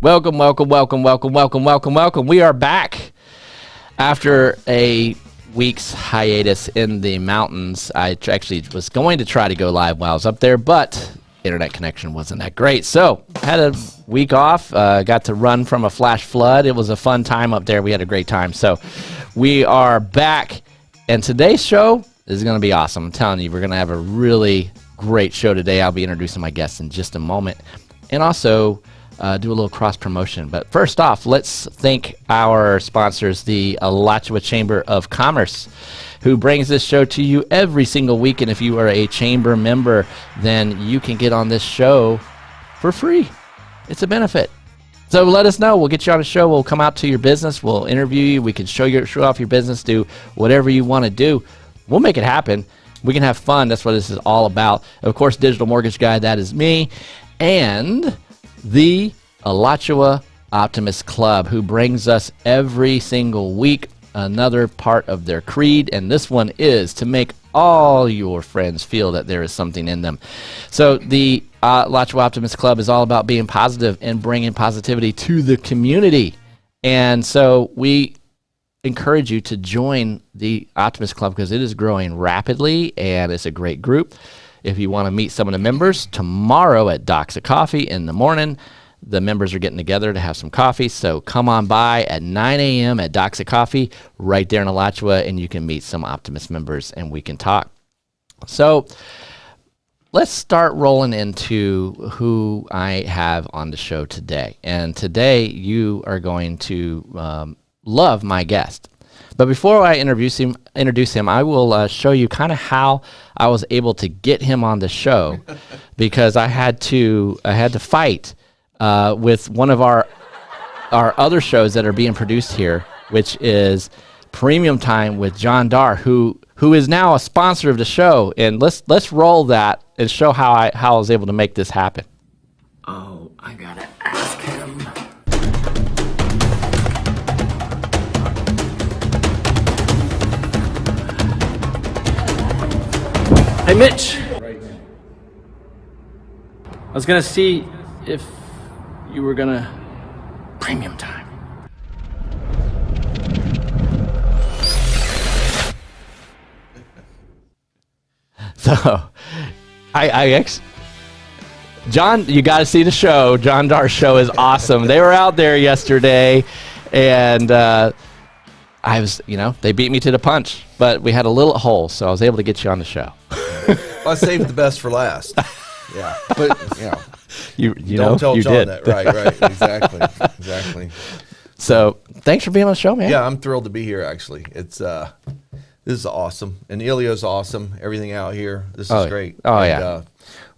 Welcome. We are back after a week's hiatus in the mountains. I actually was going to try to go live while I was up there, but internet connection wasn't that great. So had a week off, got to run from a flash flood. It was a fun time up there. We had a great time. So we are back, and today's show is going to be awesome. I'm telling you, we're going to have a really great show today. I'll be introducing my guests in just a moment, and also do a little cross promotion. But first off, let's thank our sponsors, the Alachua Chamber of Commerce, who brings this show to you every single week. And if you are a chamber member, then you can get on this show for free. It's a benefit. So let us know. We'll get you on the show. We'll come out to your business. We'll interview you. We can show off your business, do whatever you want to do. We'll make it happen. We can have fun. That's what this is all about. Of course, Digital Mortgage Guy, that is me. And the Alachua Optimist Club, who brings us every single week another part of their creed, and this one is to make all your friends feel that there is something in them. So the Alachua Optimist Club is all about being positive and bringing positivity to the community. And so we encourage you to join the Optimist Club because it is growing rapidly, and it's a great group. If you want to meet some of the members, tomorrow at Doxa Coffee in the morning, the members are getting together to have some coffee. So come on by at 9 a.m. at Doxa Coffee right there in Alachua, and you can meet some Optimist members and we can talk. So let's start rolling into who I have on the show today. And today you are going to love my guest. But before I introduce him, I will show you kind of how I was able to get him on the show, because I had to fight with one of our other shows that are being produced here, which is Premium Time with John Dar, who is now a sponsor of the show. And let's roll that and show how I was able to make this happen. Oh, I gotta ask him. Hey, Mitch. I was gonna see if you were gonna Premium Time. So, John, you got to see the show. John Dar's show is awesome. They were out there yesterday, and they beat me to the punch, but we had a little hole, so I was able to get you on the show. I saved the best for last. Yeah, but you don't tell you John did. that. Right, exactly. So thanks for being on the show, man. Yeah, I'm thrilled to be here. Actually, it's this is awesome, and Ilio's awesome. Everything out here, this is great. Oh, and, yeah.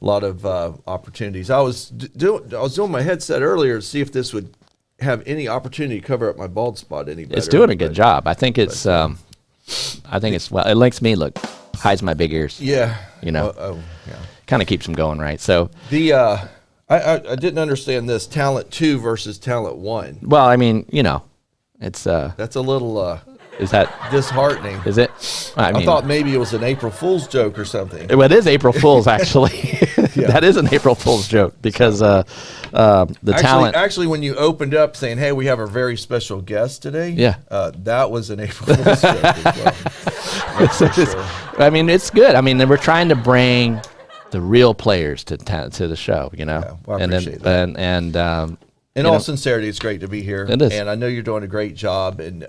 A lot of opportunities. I was doing my headset earlier to see if this would have any opportunity to cover up my bald spot any better. It's doing a good job. I think it's well. It makes me look, hides my big ears. Yeah. Yeah. Kind of keeps them going, right? So the I didn't understand this talent 2 versus talent 1. Well, I mean, it's That's a little is that disheartening. is it? I thought maybe it was an April Fool's joke or something. Well, it is April Fool's, actually. That is an April Fool's joke, because the talent. Actually, when you opened up saying, "Hey, we have a very special guest today," that was an April Fool's joke as well. Sure. I mean, it's good. I mean, we're trying to bring the real players to the show, Yeah, well, I appreciate that. In all sincerity, it's great to be here. It is. And I know you're doing a great job, and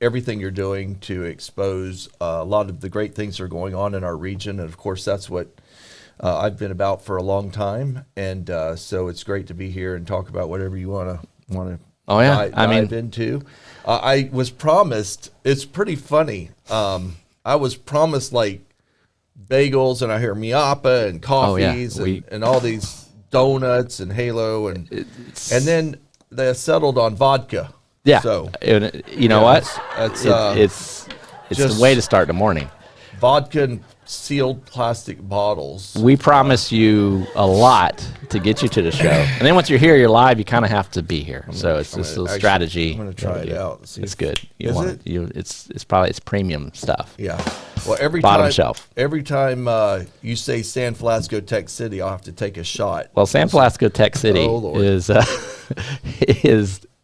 everything you're doing to expose a lot of the great things that are going on in our region. And, of course, that's what I've been about for a long time. And so it's great to be here and talk about whatever you want to dive into. I was promised, it's pretty funny, I was promised, like, bagels, and I hear miapa and coffees and all these donuts and Halo, and then they settled on vodka. Yeah. So you know what? It's the way to start the morning. Vodka and sealed plastic bottles. We promise you a lot to get you to the show, and then once you're here, you're live. You kind of have to be here. So it's just a strategy. I'm gonna try it out. It's good. It's premium stuff. Yeah. Well, bottom shelf. Every time you say San Felasco, Tech City, I'll have to take a shot. Well, San Felasco, Tech City is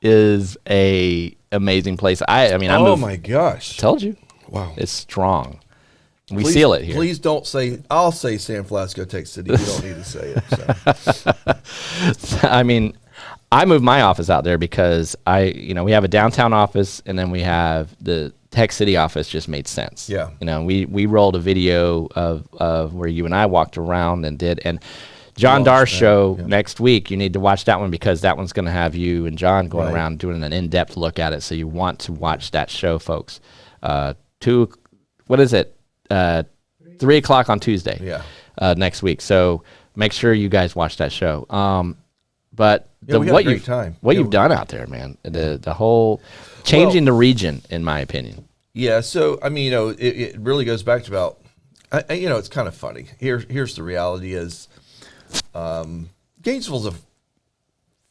is a amazing place. I mean, Oh my gosh! Told you, Wow, it's strong. We please, seal it here. Please don't say. I'll say San Felasco, Texas City. You don't need to say it. So. I mean, I moved my office out there because we have a downtown office, and then we have the Tech City office. Just made sense. Yeah. We rolled a video of where you and I walked around and John Dar's show next week. You need to watch that one because that one's going to have you and John going around doing an in-depth look at it. So you want to watch that show, folks. What is it? 3 o'clock on Tuesday. Yeah. Next week. So make sure you guys watch that show. But what you've done out there, man, the whole changing the region, in my opinion. Yeah. So I mean, it really goes back to about, it's kind of funny. Here's the reality is, Gainesville's a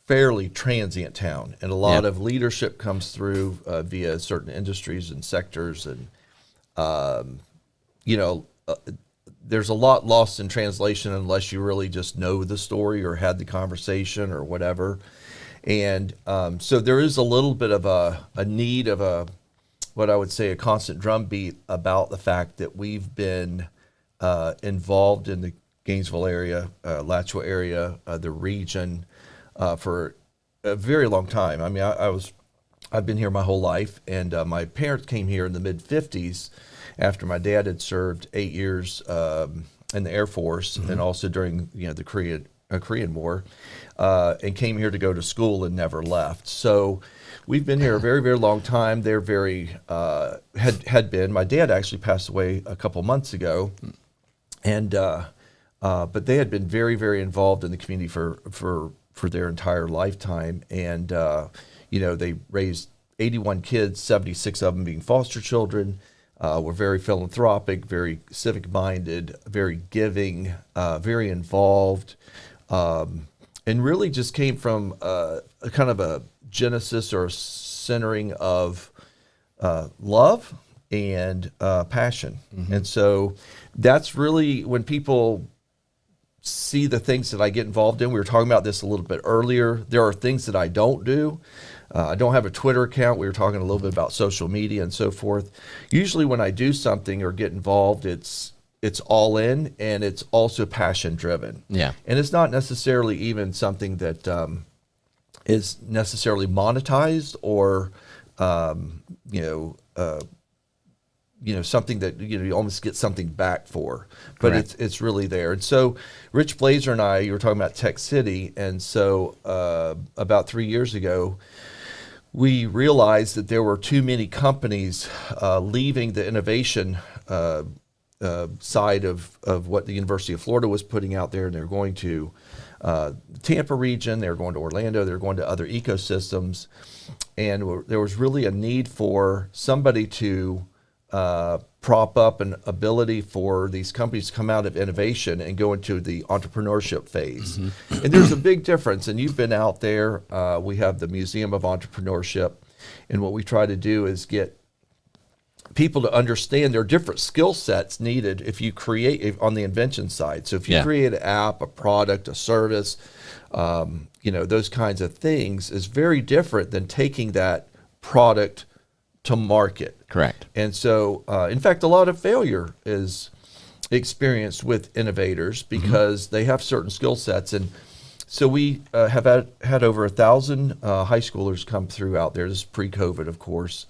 fairly transient town, and a lot of leadership comes through via certain industries and sectors, and there's a lot lost in translation unless you really just know the story or had the conversation or whatever. And so there is a little bit of a need of what I would say a constant drumbeat about the fact that we've been involved in the Gainesville area, Alachua area, the region for a very long time. I mean, I've been here my whole life, and my parents came here in the mid-'50s after my dad had served 8 years in the Air Force, and also during the Korean War, and came here to go to school and never left. So we've been here a very, very long time. They're very had been. My dad actually passed away a couple months ago, and but they had been very, very involved in the community for their entire lifetime, and they raised 81 kids, 76 of them being foster children. Were very philanthropic, very civic-minded, very giving, very involved, and really just came from a kind of a genesis or a centering of love and passion. And so that's really when people see the things that I get involved in. We were talking about this a little bit earlier. There are things that I don't do. I don't have a Twitter account. We were talking a little bit about social media and so forth. Usually when I do something or get involved, it's all in, and it's also passion driven. Yeah. And it's not necessarily even something that is necessarily monetized or something that you almost get something back for, but it's really there. And so Rich Glaeser and I, you were talking about Tech City, and so about 3 years ago, we realized that there were too many companies leaving the innovation side of what the University of Florida was putting out there, and they're going to the Tampa region, they're going to Orlando, they're going to other ecosystems, and there was really a need for somebody to prop up an ability for these companies to come out of innovation and go into the entrepreneurship phase. And there's a big difference, and you've been out there. We have the Museum of Entrepreneurship, and what we try to do is get people to understand there are different skill sets needed if you create on the invention side. So if you create an app, a product, a service, those kinds of things is very different than taking that product to market. Correct. And so, in fact, a lot of failure is experienced with innovators because they have certain skill sets. And so we have had over 1,000 high schoolers come through out there. This is pre-COVID, of course.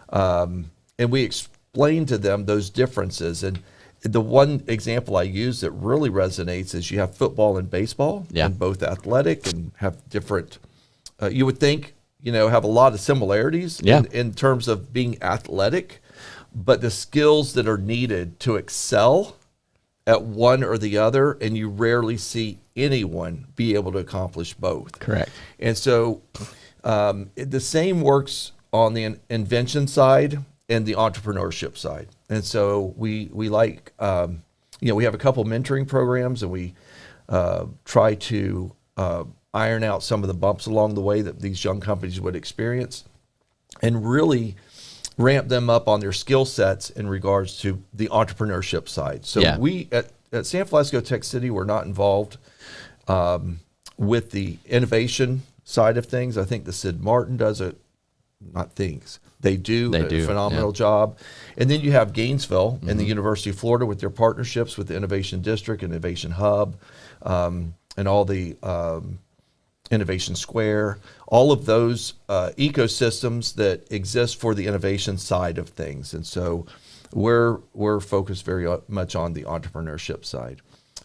And we explain to them those differences. And the one example I use that really resonates is you have football and baseball, and both athletic and have different, you would think, have a lot of similarities in terms of being athletic, but the skills that are needed to excel at one or the other, and you rarely see anyone be able to accomplish both. Correct. And so the same works on the invention side and the entrepreneurship side. And so we like, we have a couple mentoring programs, and we try to iron out some of the bumps along the way that these young companies would experience and really ramp them up on their skill sets in regards to the entrepreneurship side. So we at San Felasco Tech City, we're not involved with the innovation side of things. I think the Sid Martin does it. Not things. They do a phenomenal job. And then you have Gainesville and the University of Florida with their partnerships with the Innovation District, Innovation Hub, and all the Innovation Square, all of those ecosystems that exist for the innovation side of things. And so we're focused very much on the entrepreneurship side.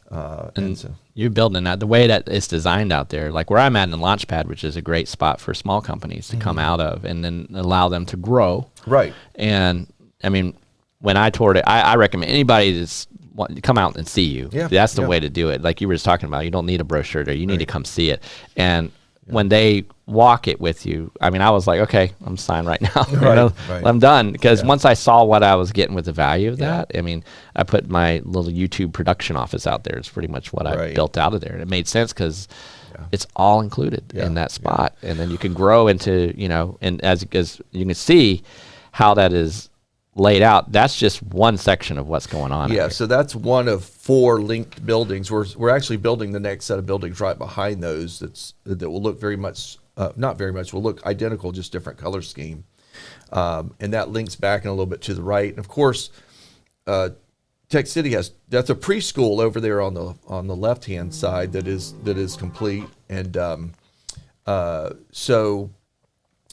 And so you're building that the way that it's designed out there, like where I'm at in the Launchpad, which is a great spot for small companies to come out of and then allow them to grow. Right. And I mean, when I toured it, I recommend anybody that's want to come out and see you. Yeah. That's the way to do it. Like you were just talking about, you don't need a brochure there. You need to come see it. And when they walk it with you, I mean, I was like, okay, I'm signed right now. I'm done. Because once I saw what I was getting with the value of that, I mean, I put my little YouTube production office out there. It's pretty much what I built out of there. And it made sense because it's all included in that spot. And then you can grow into, you know, and as you can see how that is laid out, that's just one section of what's going on. Yeah, so that's one of 4 linked buildings. We're actually building the next set of buildings right behind those that will look very much, not very much, will look identical, just different color scheme. And that links back in a little bit to the right. And of course, Tech City that's a preschool over there on the left-hand side that is complete. And so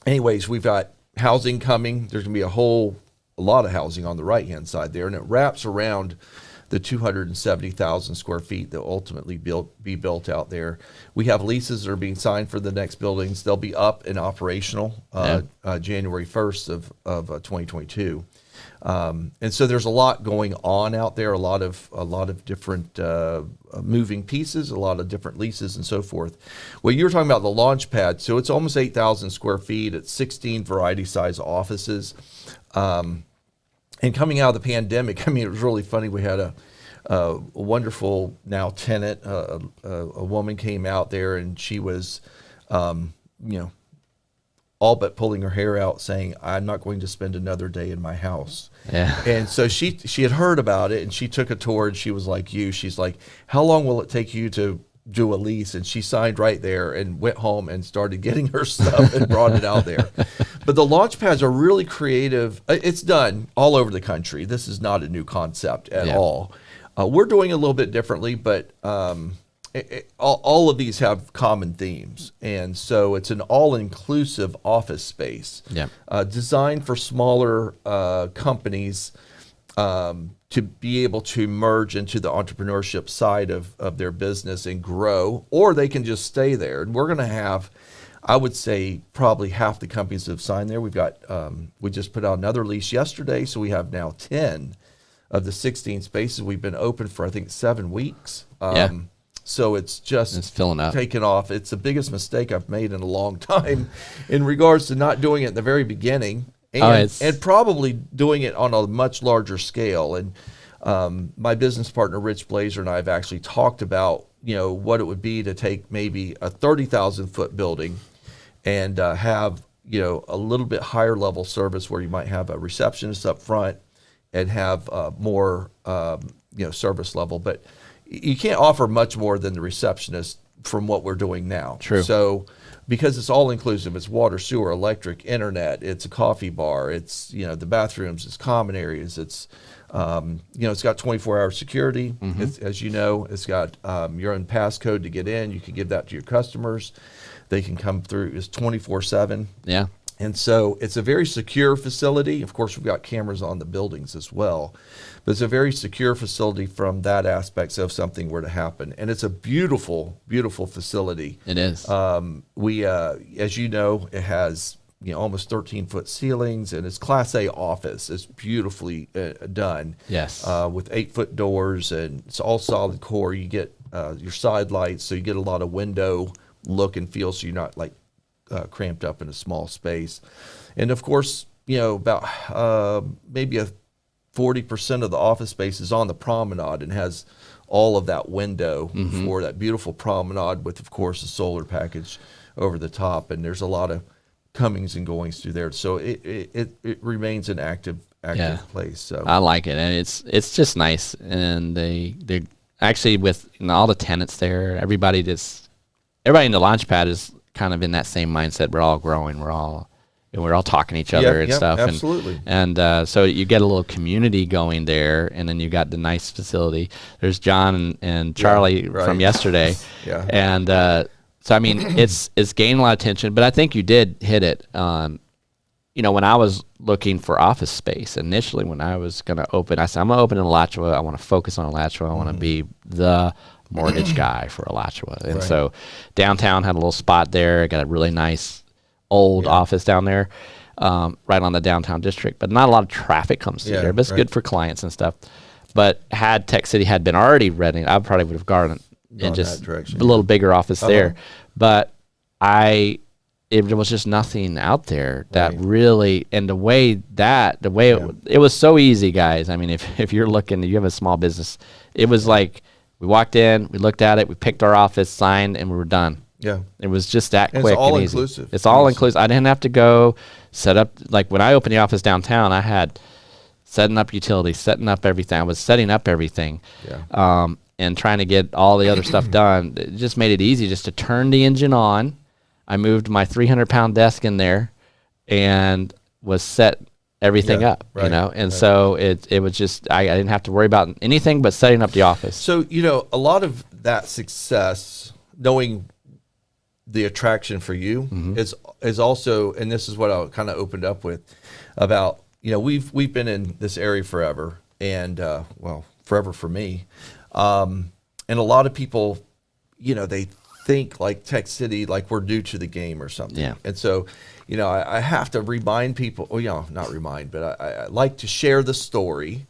anyways, we've got housing coming. There's going to be a lot of housing on the right-hand side there, and it wraps around the 270,000 square feet that will ultimately be built out there. We have leases that are being signed for the next buildings. They'll be up and operational January 1st of 2022. And so there's a lot going on out there, a lot of different moving pieces, a lot of different leases and so forth. Well, you were talking about the launch pad. So it's almost 8,000 square feet. It's 16 variety size offices. And coming out of the pandemic, I mean, it was really funny. We had a wonderful now tenant, a woman came out there, and she was, all but pulling her hair out, saying, "I'm not going to spend another day in my house." Yeah. And so she had heard about it, and she took a tour, and she was like you. She's like, "How long will it take you to do a lease?" And she signed right there and went home and started getting her stuff and brought it out there. But the launch pads are really creative. It's done all over the country. This is not a new concept at all. We're doing it a little bit differently, but all of these have common themes. And so it's an all-inclusive office space designed for smaller companies to be able to merge into the entrepreneurship side of their business and grow, or they can just stay there. And we're going to have, I would say, probably half the companies that have signed there. We've got, we just put out another lease yesterday, so we have now 10 of the 16 spaces. We've been open for, I think, 7 weeks. So it's filling up, taken off. It's the biggest mistake I've made in a long time in regards to not doing it in the very beginning. And probably doing it on a much larger scale. And my business partner, Mitch Glaeser, and I have actually talked about, what it would be to take maybe a 30,000 foot building and have, a little bit higher level service where you might have a receptionist up front and have more, service level. But you can't offer much more than the receptionist from what we're doing now. True. So because it's all inclusive, it's water, sewer, electric, internet, it's a coffee bar, it's, the bathrooms, it's common areas, it's, it's got 24-hour security. It's, as you know, it's got your own passcode to get in. You can give that to your customers. They can come through. It's 24/7. Yeah. And so it's a very secure facility. Of course, we've got cameras on the buildings as well. But it's a very secure facility from that aspect, so if something were to happen. And it's a beautiful, beautiful facility. It is. We, as you know, it has almost 13-foot ceilings, and it's Class A office. It's beautifully done. Yes. With 8-foot doors, and it's all solid core. You get your side lights, so you get a lot of window look and feel, so you're not like cramped up in a small space. And of course, about maybe 40% of the office space is on the promenade and has all of that window for that beautiful promenade with, of course, the solar package over the top. And there's a lot of comings and goings through there. So it remains an active place. So I like it. And it's just nice. And they're actually with all the tenants there, everybody in the Launchpad is kind of in that same mindset. We're all growing. We're all talking to each other and stuff. Absolutely. And so you get a little community going there, and then you got the nice facility. There's John and Charlie from yesterday. Yeah. And so, I mean, it's gained a lot of attention, but I think you did hit it. You know, when I was looking for office space initially, when I was going to open, I said, I'm going to open in Alachua. I want to focus on Alachua. I want to be the mortgage guy for Alachua. And so downtown had a little spot there. I got a really nice old office down there, right on the downtown district, but not a lot of traffic comes through there, but it's good for clients and stuff. But had Tech City had been already renting, I probably would have gone in just a little bigger office there. But it was just nothing out there that really, and the way it was so easy, guys. I mean, if you're looking, you have a small business, it was like we walked in, we looked at it, we picked our office, signed, and we were done. Yeah. It was just that quick. It's all and easy. inclusive. It's all inclusive. I didn't have to go set up, like when I opened the office downtown, I had setting up utilities, setting up everything. I was setting up everything. Yeah. And trying to get all the other stuff done. It just made it easy just to turn the engine on. I moved my 300-pound desk in there and was set everything up, you know? And so it was just, I didn't have to worry about anything but setting up the office. So, you know, a lot of that success, knowing the attraction for you is also, and this is what I kind of opened up with about, you know, we've been in this area forever, and forever for me, and a lot of people, you know, they think like Tech City, like we're new to the game or something, and so, you know, I have to remind people, well, you know, not remind, but I like to share the story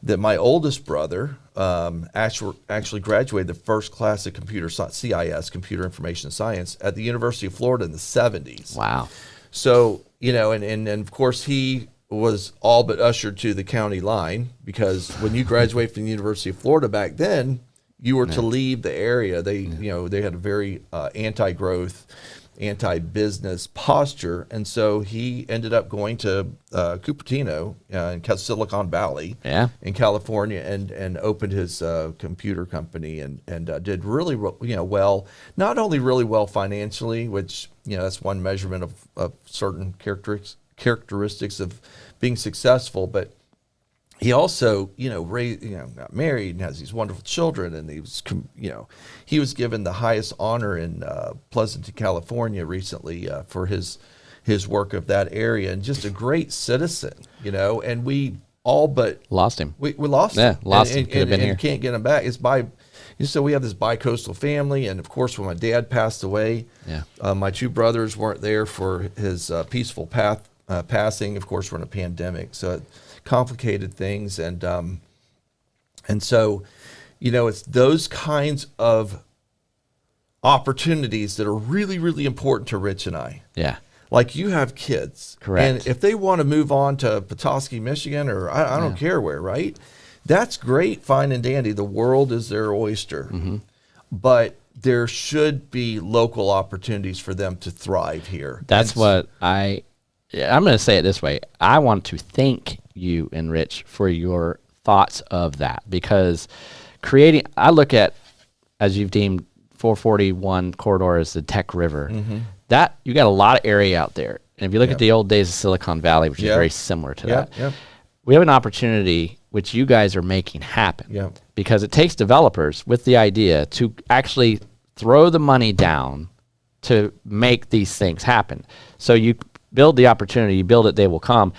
that my oldest brother actually graduated the first class of computer science, CIS, Computer Information Science, at the University of Florida in the 70s. Wow. So, you know, and of course he was all but ushered to the county line, because when you graduate from the University of Florida back then, you were to leave the area. They, you know, they had a very anti-growth, anti-business posture, and so he ended up going to Cupertino in Silicon Valley, in California, and opened his computer company, and did really well. Not only really well financially, which, you know, that's one measurement of certain characteristics of being successful, but he also, you know, got married and has these wonderful children, and he was given the highest honor in Pleasanton, California recently for his work of that area, and just a great citizen, you know. And we all but lost him. We lost him. Lost him. Could have been here. Can't get him back. It's so we have this bi-coastal family, and of course, when my dad passed away, my two brothers weren't there for his peaceful passing. Of course, we're in a pandemic, so it complicated things, and so, you know, it's those kinds of opportunities that are really, really important to Rich and I. Yeah. Like, you have kids. Correct. And if they want to move on to Petoskey, Michigan, or I don't care where, right? That's great, fine and dandy. The world is their oyster. But there should be local opportunities for them to thrive here. That's what I'm going to say it this way. I want to thank you and Rich for your thoughts of that, because I look at, as you've deemed 441 corridor as the Tech River, that you got a lot of area out there. And if you look at the old days of Silicon Valley, which is very similar to that, we have an opportunity which you guys are making happen, because it takes developers with the idea to actually throw the money down to make these things happen. So you build the opportunity, you build it, they will come.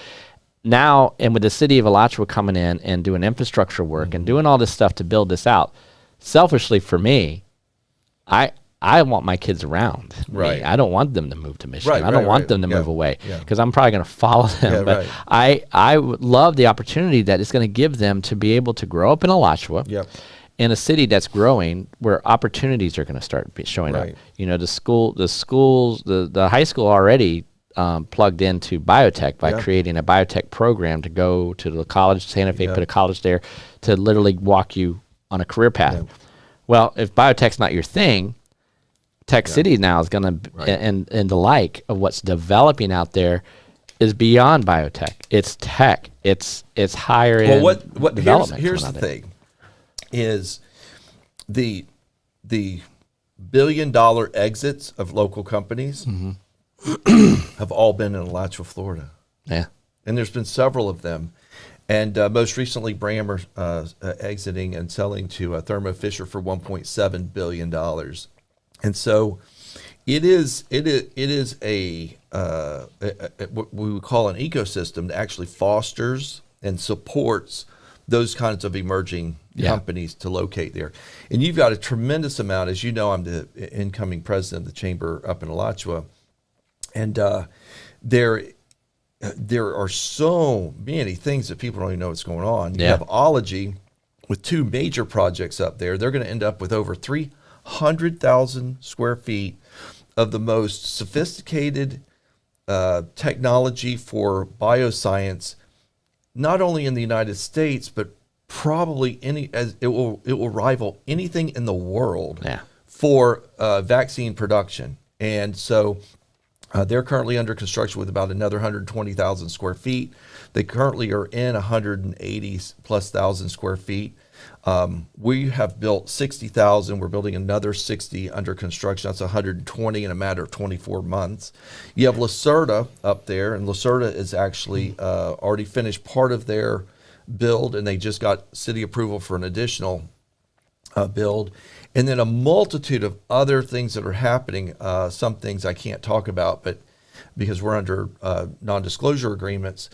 Now, and with the city of Alachua coming in and doing infrastructure work and doing all this stuff to build this out, selfishly for me, I want my kids around. Right. I don't want them to move to Michigan. I don't want them to move away, because I'm probably going to follow them. But I would love the opportunity that it's going to give them to be able to grow up in Alachua, in a city that's growing, where opportunities are going to start showing up. You know, the schools, the high school already plugged into biotech by creating a biotech program to go to the college, Santa Fe, put a college there to literally walk you on a career path. Well, if biotech's not your thing, Tech City now is going to, and the like of what's developing out there is beyond biotech. It's tech. It's higher end development. Here's the thing, is the billion-dollar exits of local companies have all been in Alachua, Florida. Yeah. And there's been several of them. And most recently, Brammer exiting and selling to Thermo Fisher for $1.7 billion. And so it is what we would call an ecosystem that actually fosters and supports those kinds of emerging companies to locate there. And you've got a tremendous amount. As you know, I'm the incoming president of the chamber up in Alachua. And there are so many things that people don't even know what's going on. You have Ology with 2 major projects up there. They're going to end up with over 300,000 square feet of the most sophisticated technology for bioscience, not only in the United States, but probably it will rival anything in the world for vaccine production. And so they're currently under construction with about another 120,000 square feet. They currently are in 180 plus thousand square feet. We have built 60,000. We're building another 60 under construction. That's 120 in a matter of 24 months. You have Lacerda up there, and Lacerda is actually already finished part of their build, and they just got city approval for an additional build. And then a multitude of other things that are happening. Some things I can't talk about, but because we're under non-disclosure agreements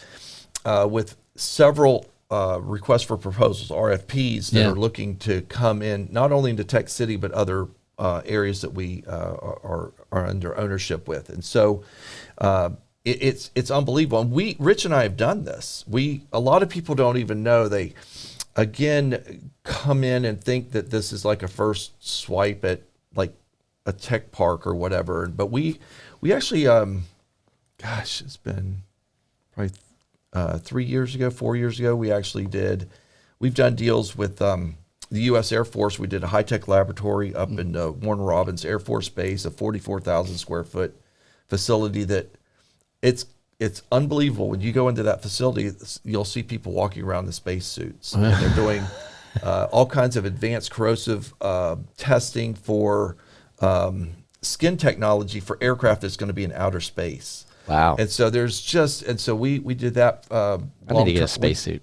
with several requests for proposals, RFPs, that are looking to come in not only into Tech City but other areas that we are under ownership with. And so it's unbelievable. And Rich and I have done this. A lot of people don't even know they. Again, come in and think that this is like a first swipe at like a tech park or whatever. But we actually, it's been probably 4 years ago, we've done deals with the U.S. Air Force. We did a high-tech laboratory up in Warner Robins Air Force Base, a 44,000 square foot facility that it's unbelievable. When you go into that facility, you'll see people walking around in spacesuits. And they're doing all kinds of advanced corrosive testing for skin technology for aircraft that's going to be in outer space. Wow. And so we did that. I need to get a spacesuit.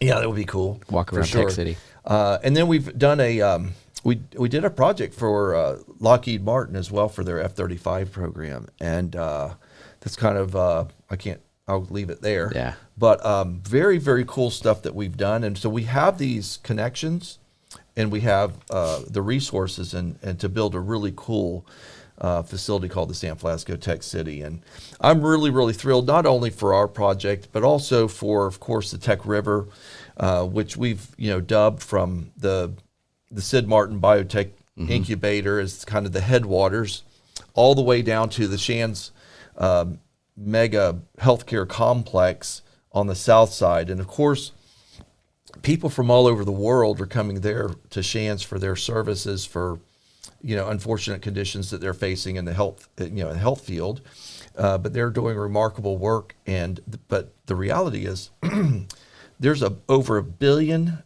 Yeah, that would be cool. Walk around Tech City. And then we've done we did a project for Lockheed Martin as well for their F-35 program. And that's kind of, I'll leave it there. Yeah. But very, very cool stuff that we've done. And so we have these connections and we have the resources and to build a really cool facility called the San Felasco Tech City. And I'm really, really thrilled, not only for our project, but also for, of course, the Tech River, which we've, dubbed from the Sid Martin Biotech Incubator as kind of the headwaters, all the way down to the Shands mega healthcare complex on the south side. And of course, people from all over the world are coming there to Shands for their services for, unfortunate conditions that they're facing in the health field. But they're doing remarkable work. But the reality is there's over $1 billion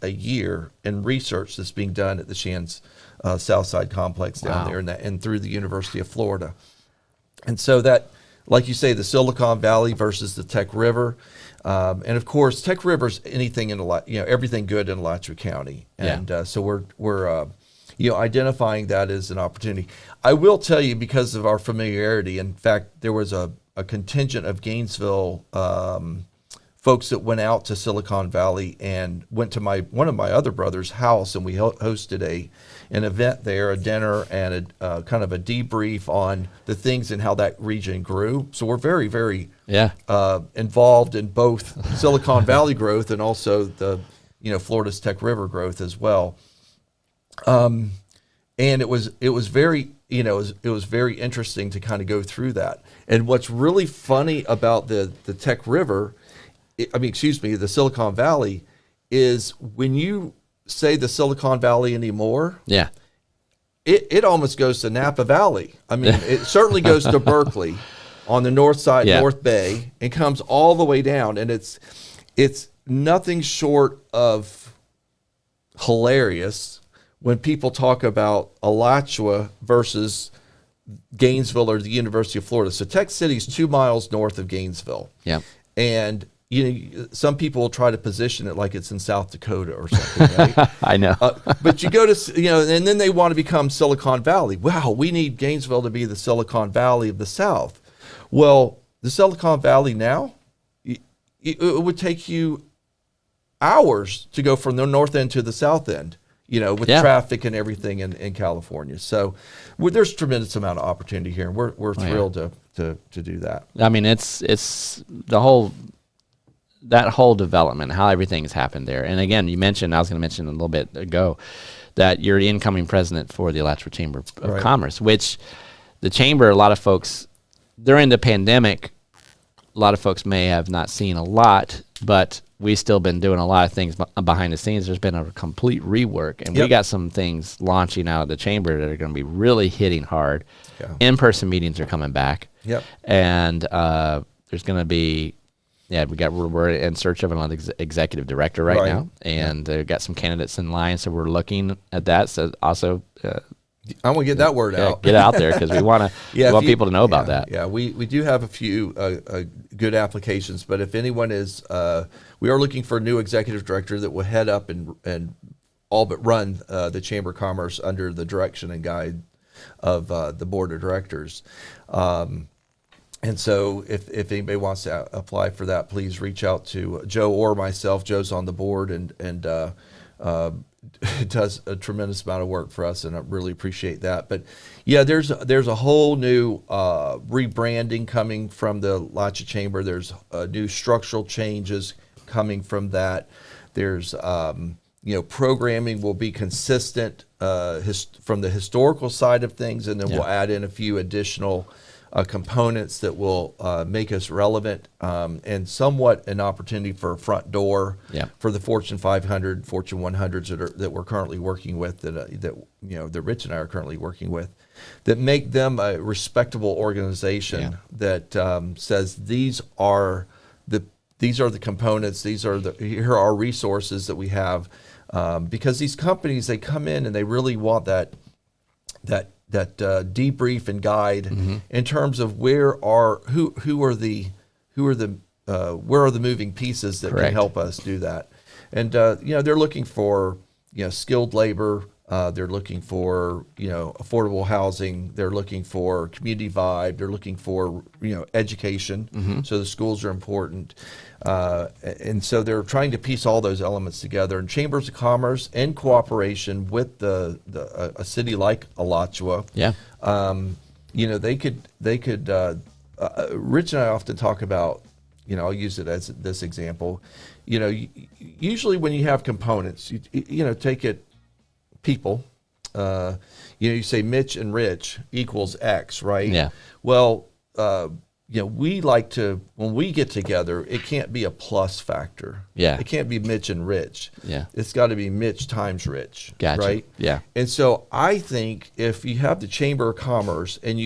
a year in research that's being done at the Shands Southside complex down there and through the University of Florida. And so that, like you say, the Silicon Valley versus the Tech River. And of course, Tech River's anything everything good in Alachua County. And so we're identifying that as an opportunity. I will tell you, because of our familiarity, in fact, there was a contingent of Gainesville folks that went out to Silicon Valley and went to one of my other brother's house, and we hosted an event there, a dinner, and a kind of a debrief on the things and how that region grew. So we're very, very involved in both Silicon Valley growth and also the Florida's Tech River growth as well. And it was very it was very interesting to kind of go through that. And what's really funny about the Tech River, the Silicon Valley, is when you say the Silicon Valley anymore, it almost goes to Napa Valley. It certainly goes to Berkeley on the north side, North Bay, and comes all the way down. And it's nothing short of hilarious when people talk about Alachua versus Gainesville or the University of Florida. So Tech City is 2 miles north of Gainesville. Yeah. And some people will try to position it like it's in South Dakota or something, right? I know. But you go to, and then they want to become Silicon Valley. Wow, we need Gainesville to be the Silicon Valley of the South. Well, the Silicon Valley now, it would take you hours to go from the north end to the south end, with traffic and everything in California. So there's a tremendous amount of opportunity here, and we're thrilled to do that. I mean, it's that whole development, how everything's happened there. And again, I was going to mention a little bit ago that you're the incoming president for the Alachua Chamber of Commerce, which the chamber, a lot of folks, during the pandemic, a lot of folks may have not seen a lot, but we've still been doing a lot of things behind the scenes. There's been a complete rework, and we got some things launching out of the chamber that are going to be really hitting hard. Yeah. In-person meetings are coming back. Yep. And there's going to be, we're in search of an executive director right now, and they've got some candidates in line, so we're looking at that. So also, I want to get that word out. Get out there because we want people to know about that. Yeah, we do have a few good applications, but if anyone is, we are looking for a new executive director that will head up and all but run the Chamber of Commerce under the direction and guide of the board of directors. And so if anybody wants to apply for that, please reach out to Joe or myself. Joe's on the board and does a tremendous amount of work for us, and I really appreciate that. But yeah, there's a whole new rebranding coming from the Alachua Chamber. There's new structural changes coming from that. There's programming will be consistent from the historical side of things, and then we'll add in a few additional components that will make us relevant and somewhat an opportunity for a front door for the Fortune 500, Fortune 100s that we're currently working with, that Rich and I are currently working with, that make them a respectable organization that says these are the components, here are our resources that we have, because these companies, they come in and they really want that debrief and guide in terms of where are the moving pieces that can help us do that. And they're looking for skilled labor, they're looking for affordable housing, they're looking for community vibe, they're looking for education. So the schools are important. And so they're trying to piece all those elements together. And Chambers of Commerce, in cooperation with a city like Alachua, they could. Rich and I often talk about, I'll use it as this example. Usually when you have components, take it people. You say Mitch and Rich equals X, right? Yeah. Well. We like to, when we get together, it can't be a plus factor. Yeah. It can't be Mitch and Rich. Yeah. It's got to be Mitch times Rich. Gotcha. Right? Yeah. And so I think if you have the Chamber of Commerce and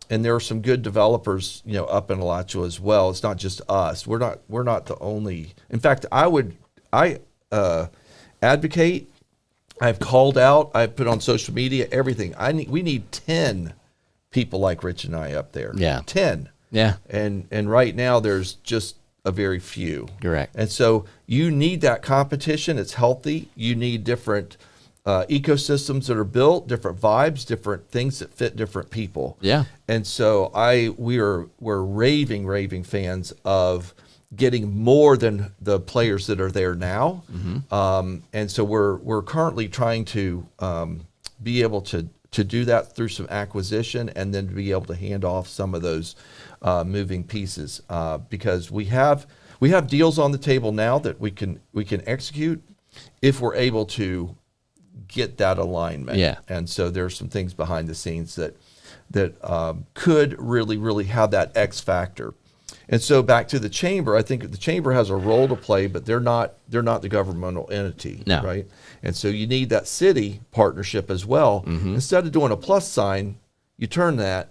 there are some good developers, up in Alachua as well. It's not just us. We're not the only. In fact, I advocate. I've called out. I've put on social media everything. We need 10 people like Rich and I up there. Yeah. 10. Yeah. And right now there's just a very few. Correct. And so you need that competition. It's healthy. You need different ecosystems that are built, different vibes, different things that fit different people. Yeah. And so we're raving fans of getting more than the players that are there now. And so we're currently trying to be able to do that through some acquisition, and then to be able to hand off some of those moving pieces, because we have deals on the table now that we can execute if we're able to get that alignment. Yeah. And so there's some things behind the scenes that could really have that X factor. And so back to the chamber, I think the chamber has a role to play, but they're not the governmental entity, no. Right? And so you need that city partnership as well. Instead of doing a plus sign, you turn that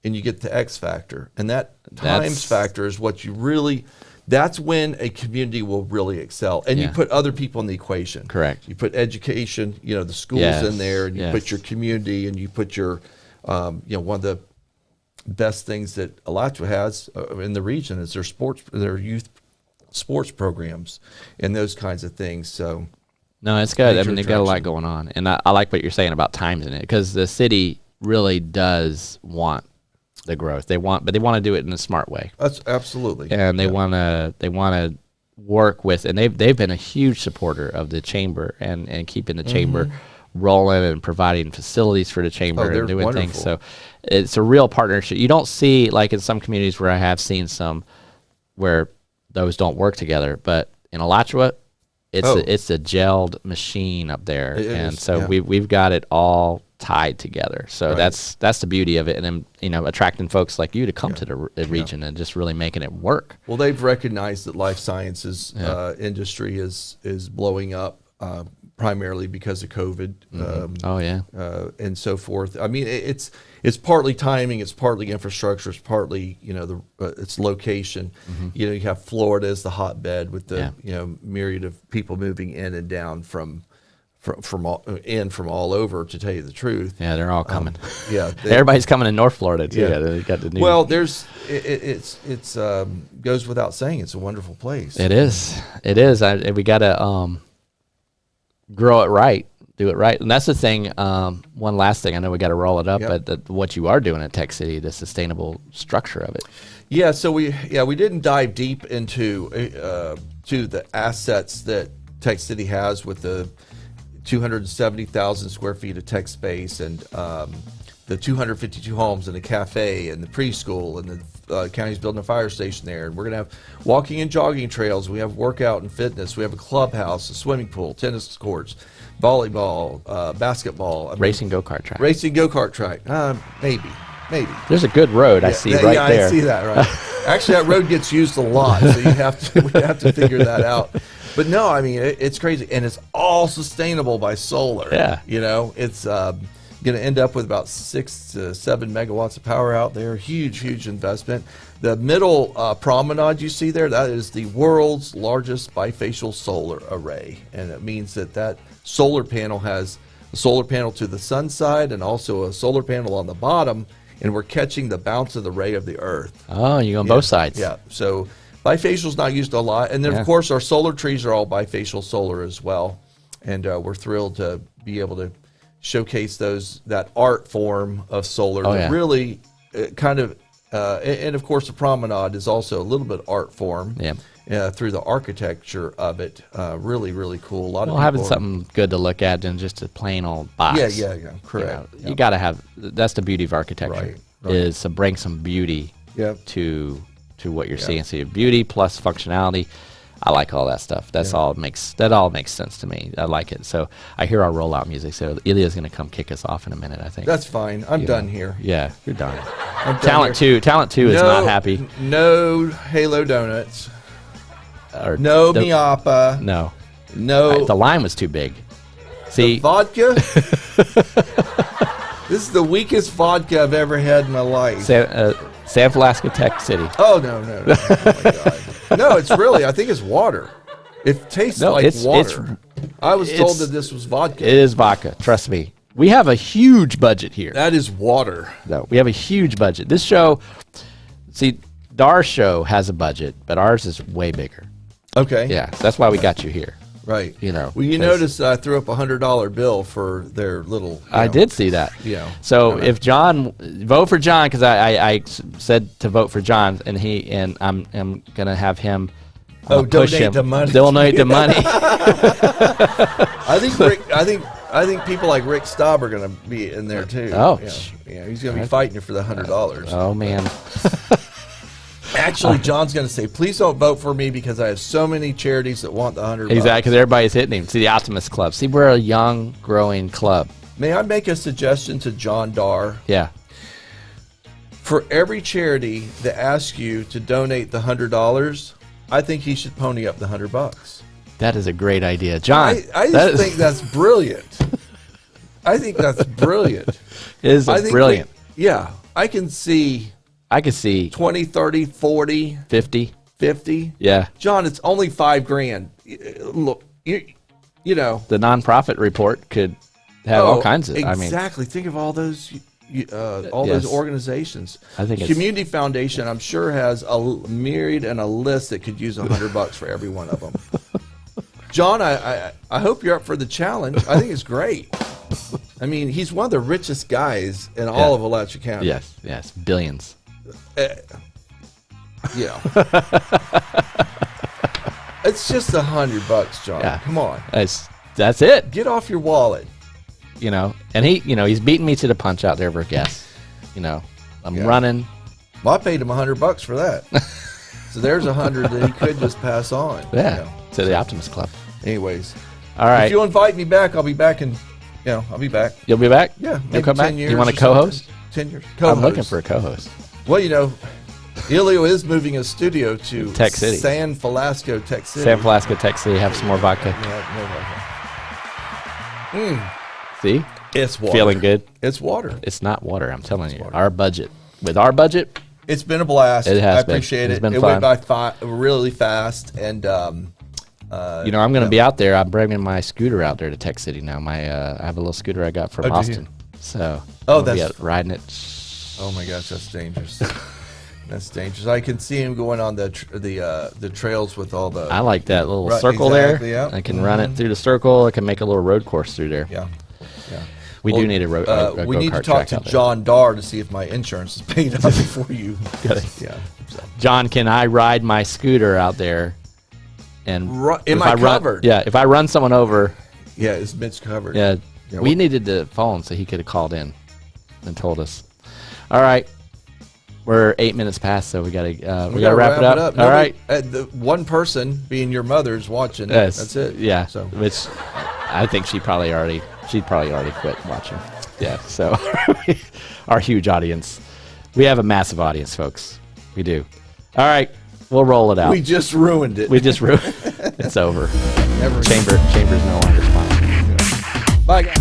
and you get the X factor, and that times factor is what you really. that's when a community will really excel. And you put other people in the equation. Correct. You put education, the schools in there, and you put your community, and you put your, one of the best things that Alachua has in the region is their youth sports programs and those kinds of things. So no, it's good. I mean, they've got a lot attraction. going on, and I like what you're saying about times in it, because the city really does want the growth. But they want to do it in a smart way. That's absolutely. And they want to work with, and they've been a huge supporter of the chamber and keeping the chamber rolling and providing facilities for the chamber and doing things. So it's a real partnership. You don't see, like in some communities where I have seen some where those don't work together, but in Alachua, it's a gelled machine up there, we've got it all tied together. So that's the beauty of it, and then attracting folks like you to come to the region and just really making it work. Well, they've recognized that life sciences industry is blowing up primarily because of COVID. And so forth. I mean, it's partly timing, it's partly infrastructure, it's partly it's location. You have Florida as the hotbed with the myriad of people moving in and down from all over, to tell you the truth. Yeah, they're all coming. Everybody's coming in North Florida too. Yeah, they got the new. Well, it's goes without saying, it's a wonderful place. It is. We gotta grow it right, do it right, and that's the thing. One last thing, I know we got to roll it up, but what you are doing at Tech City, the sustainable structure of it. Yeah. So we didn't dive deep into to the assets that Tech City has with the 270,000 square feet of tech space and the 252 homes and the cafe and the preschool, and the county's building a fire station there. And we're going to have walking and jogging trails. We have workout and fitness. We have a clubhouse, a swimming pool, tennis courts, volleyball, basketball. Racing go-kart track. Racing go-kart track. Maybe. There's a good road I see right there. I see that, right. Actually, that road gets used a lot, so we have to figure that out. But no, I mean, it's crazy. And it's all sustainable by solar. Yeah. It's going to end up with about 6 to 7 megawatts of power out there. Huge investment. The middle promenade you see there, that is the world's largest bifacial solar array. And it means that solar panel has a solar panel to the sun side and also a solar panel on the bottom, and we're catching the bounce of the ray of the earth. Oh, you go on both sides. Yeah. So bifacial's not used a lot. And then, of course, our solar trees are all bifacial solar as well. And we're thrilled to be able to showcase that art form of solar that really kind of, and of course the promenade is also a little bit art form through the architecture of it. Really cool. A lot of people having something good to look at than just a plain old box. Yeah, correct. You got to have, that's the beauty of architecture, is to bring some beauty to what you're seeing. So beauty plus functionality. I like all that stuff. That all makes sense to me. I like it. So I hear our rollout music. So Ilya's going to come kick us off in a minute, I think. That's fine. I'm done here. Yeah, you're done. Talent 2 is not happy. No Halo Donuts. No Miapa. No. The line was too big. See, the vodka. This is the weakest vodka I've ever had in my life. San Felasco, Tech City. Oh no! Oh my God. No, it's really. I think it's water. It tastes like water. I was told that this was vodka. It is vodka. Trust me. We have a huge budget here. That is water. No, we have a huge budget. This show, Dar's show has a budget, but ours is way bigger. Okay. Yeah, so that's why we got you here. Right. Well, you notice I threw up a $100 bill for their little. I did see that. So if John, vote for John, because I said to vote for John, and I'm gonna have him push him. Donate the money. I think people like Rick Staub are gonna be in there too. Oh. Yeah. He's gonna be fighting you for the $100. Oh man. Actually, John's going to say, please don't vote for me because I have so many charities that want the $100. Exactly, because everybody's hitting him. See, the Optimist Club. See, we're a young, growing club. May I make a suggestion to John Dar? Yeah. For every charity that asks you to donate the $100, I think he should pony up the $100. That is a great idea. John. I just think that's brilliant. I think that's brilliant. It is brilliant. I can see 20, 30, 40. 50. 50. Yeah. John, it's only $5,000. Look, you know. The nonprofit report could have all kinds of. Exactly. Think of all those. All Yes. those organizations. I think it's- Community Foundation, I'm sure, has a myriad and a list that could use $100 for every one of them. John, I hope you're up for the challenge. I think it's great. I mean, he's one of the richest guys in all of Alachua County. Yes, billions. Yeah. It's just $100, John. Yeah. Come on. That's it. Get off your wallet. You know, and he's beating me to the punch out there for gas. You know, I'm running. Well, I paid him $100 for that. So there's $100 that he could just pass on. Yeah, You know. to the Optimist Club. Anyways. All right. If you'll invite me back, I'll be back I'll be back. You'll be back? Yeah. You'll Maybe come 10 back? years You want to or co-host? something. 10 years. Co-host. I'm looking for a co-host. Well, you know, Elio is moving his studio to Tech City. San Felasco, Tech City. San Felasco, Texas. Have some more vodka. See? It's water. Feeling good? It's water. It's not water, I'm telling you. water. Our budget. With our budget, It's been a blast. It has I been. appreciate It's it. been It fun. went by really fast, and you know, I'm going to be out there. I'm bringing my scooter out there to Tech City now. I have a little scooter I got from Oh, do you? Austin. So, Oh, I'm gonna be that's- out riding it. oh my gosh, that's dangerous. That's dangerous. I can see him going on the trails with all the. I like that little Right, circle exactly, there. yeah. I can run it through the circle. I can make a little road course through there. Yeah. We Well, do need a road. we need to talk to John Darr to see if my insurance is paid up before you. Yeah. So. John, can I ride my scooter out there? And Am if I run- covered? Yeah, if I run someone over, Yeah, is Mitch covered? yeah, Yeah, we well- needed the phone so he could have called in and told us. All right, we're 8 minutes past, so we gotta gotta wrap it up. All right. The one person being your mother's watching. Yes, That's it. Yeah. So Which I think she'd probably already quit watching. Yeah. So our huge audience. We have a massive audience, folks. We do. All right. We'll roll it out. we just ruined it. We just ruined. It's over. Never. Chamber's no longer smiling. Bye, guys.